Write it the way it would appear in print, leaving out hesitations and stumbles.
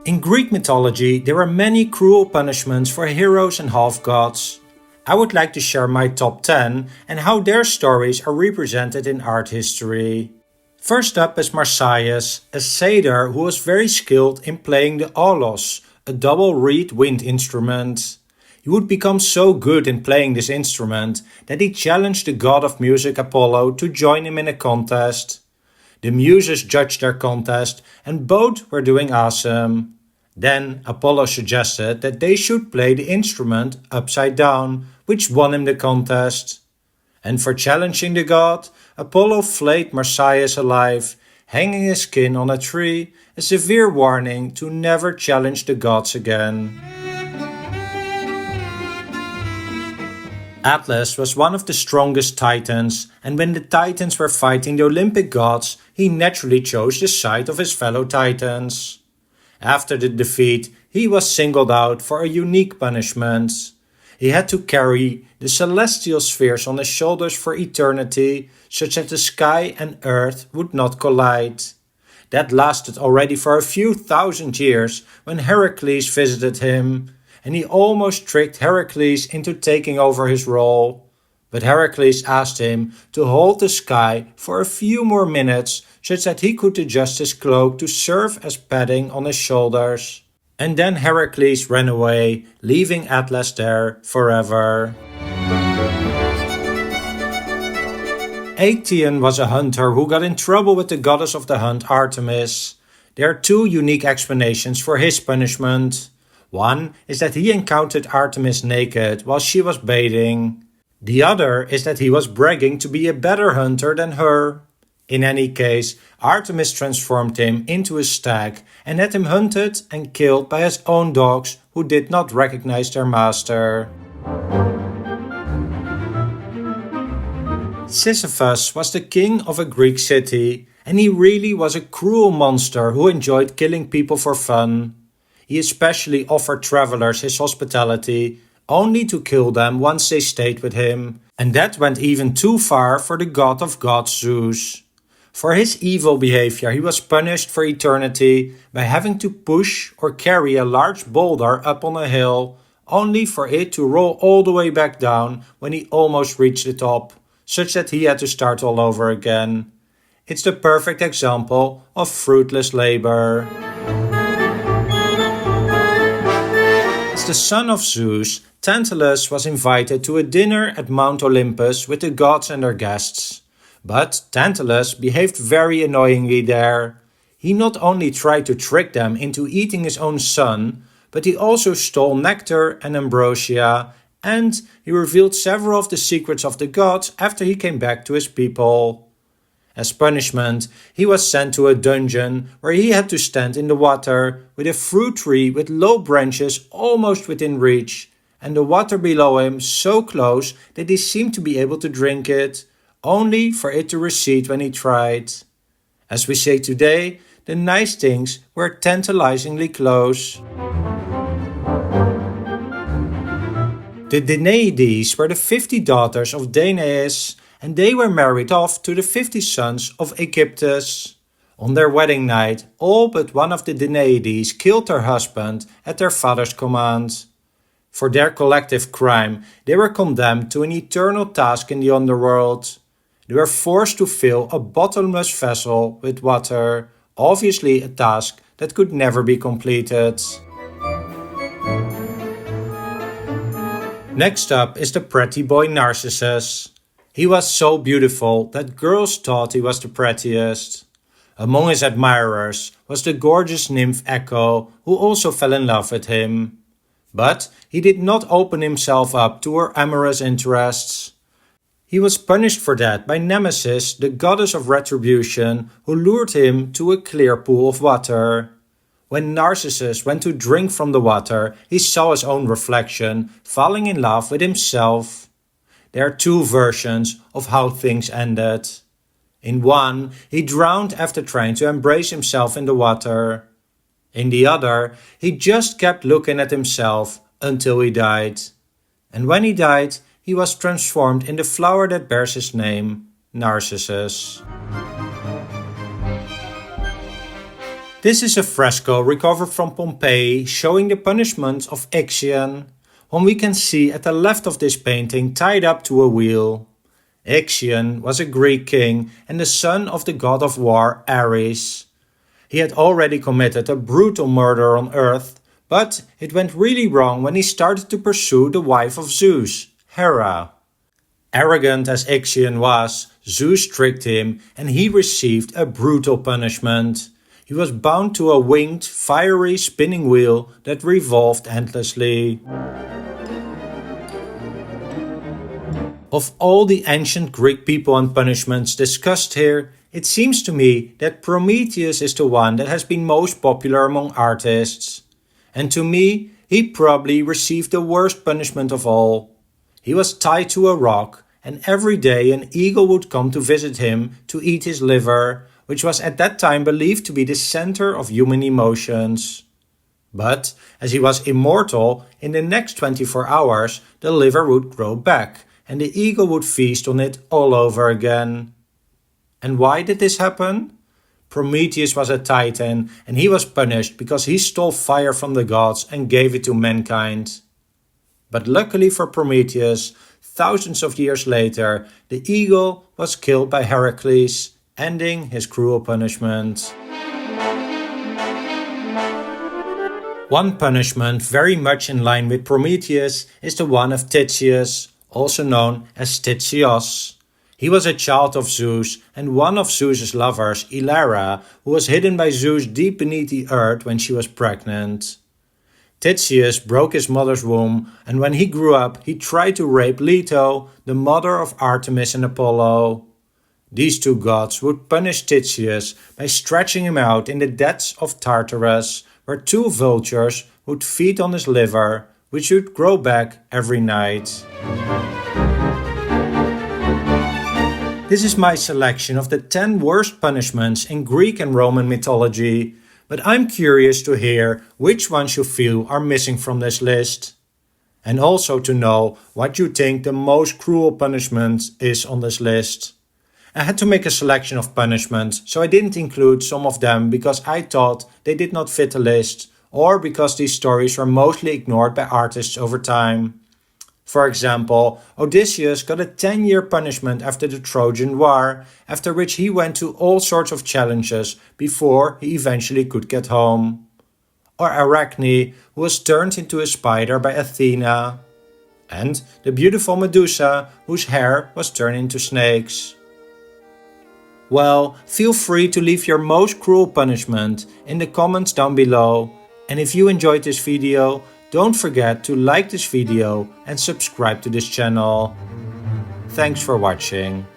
In Greek mythology, there are many cruel punishments for heroes and half-gods. I would like to share my top 10 and how their stories are represented in art history. First up is Marsyas, a satyr who was very skilled in playing the aulos, a double reed wind instrument. He would become so good in playing this instrument that he challenged the god of music Apollo to join him in a contest. The Muses judged their contest and both were doing awesome. Then Apollo suggested that they should play the instrument upside down, which won him the contest. And for challenging the god, Apollo flayed Marsyas alive, hanging his skin on a tree, a severe warning to never challenge the gods again. Atlas was one of the strongest titans, and when the titans were fighting the Olympic gods, he naturally chose the side of his fellow titans. After the defeat, he was singled out for a unique punishment. He had to carry the celestial spheres on his shoulders for eternity, such that the sky and earth would not collide. That lasted already for a few thousand years when Heracles visited him, and he almost tricked Heracles into taking over his role. But Heracles asked him to hold the sky for a few more minutes such that he could adjust his cloak to serve as padding on his shoulders. And then Heracles ran away, leaving Atlas there forever. Actaeon was a hunter who got in trouble with the goddess of the hunt Artemis. There are two unique explanations for his punishment. One is that he encountered Artemis naked while she was bathing. The other is that he was bragging to be a better hunter than her. In any case, Artemis transformed him into a stag and had him hunted and killed by his own dogs who did not recognize their master. Sisyphus was the king of a Greek city, and he really was a cruel monster who enjoyed killing people for fun. He especially offered travelers his hospitality, only to kill them once they stayed with him, and that went even too far for the god of gods Zeus. For his evil behavior, he was punished for eternity by having to push or carry a large boulder up on a hill, only for it to roll all the way back down when he almost reached the top, such that he had to start all over again. It's the perfect example of fruitless labor. As the son of Zeus, Tantalus was invited to a dinner at Mount Olympus with the gods and their guests. But Tantalus behaved very annoyingly there. He not only tried to trick them into eating his own son, but he also stole nectar and ambrosia, and he revealed several of the secrets of the gods after he came back to his people. As punishment, he was sent to a dungeon where he had to stand in the water with a fruit tree with low branches almost within reach, and the water below him so close that he seemed to be able to drink it, only for it to recede when he tried. As we say today, the nice things were tantalizingly close. The Danaides were the 50 daughters of Danaides, and they were married off to the 50 sons of Egyptus. On their wedding night, all but one of the Danaides killed their husband at their father's command. For their collective crime, they were condemned to an eternal task in the underworld. They were forced to fill a bottomless vessel with water, obviously a task that could never be completed. Next up is the pretty boy Narcissus. He was so beautiful that girls thought he was the prettiest. Among his admirers was the gorgeous nymph Echo, who also fell in love with him. But he did not open himself up to her amorous interests. He was punished for that by Nemesis, the goddess of retribution, who lured him to a clear pool of water. When Narcissus went to drink from the water, he saw his own reflection, falling in love with himself. There are two versions of how things ended. In one, he drowned after trying to embrace himself in the water. In the other, he just kept looking at himself until he died. And when he died, he was transformed in the flower that bears his name, Narcissus. This is a fresco recovered from Pompeii showing the punishment of Ixion, whom we can see at the left of this painting tied up to a wheel. Ixion was a Greek king and the son of the god of war Ares. He had already committed a brutal murder on Earth, but it went really wrong when he started to pursue the wife of Zeus, Hera. Arrogant as Ixion was, Zeus tricked him and he received a brutal punishment. He was bound to a winged, fiery spinning wheel that revolved endlessly. Of all the ancient Greek people and punishments discussed here, it seems to me that Prometheus is the one that has been most popular among artists. And to me, he probably received the worst punishment of all. He was tied to a rock, and every day an eagle would come to visit him to eat his liver, which was at that time believed to be the center of human emotions. But, as he was immortal, in the next 24 hours the liver would grow back, and the eagle would feast on it all over again. And why did this happen? Prometheus was a titan, and he was punished because he stole fire from the gods and gave it to mankind. But luckily for Prometheus, thousands of years later, the eagle was killed by Heracles, ending his cruel punishment. One punishment very much in line with Prometheus is the one of Tityus, also known as Tityus. He was a child of Zeus and one of Zeus's lovers, Elara, who was hidden by Zeus deep beneath the earth when she was pregnant. Tityus broke his mother's womb, and when he grew up, he tried to rape Leto, the mother of Artemis and Apollo. These two gods would punish Tityus by stretching him out in the depths of Tartarus, where two vultures would feed on his liver, which would grow back every night. This is my selection of the 10 worst punishments in Greek and Roman mythology, but I'm curious to hear which ones you feel are missing from this list. And also to know what you think the most cruel punishment is on this list. I had to make a selection of punishments, so I didn't include some of them because I thought they did not fit the list, or because these stories were mostly ignored by artists over time. For example, Odysseus got a 10-year punishment after the Trojan War, after which he went to all sorts of challenges before he eventually could get home. Or Arachne, who was turned into a spider by Athena. And the beautiful Medusa, whose hair was turned into snakes. Well, feel free to leave your most cruel punishment in the comments down below. And if you enjoyed this video, don't forget to like this video and subscribe to this channel. Thanks for watching.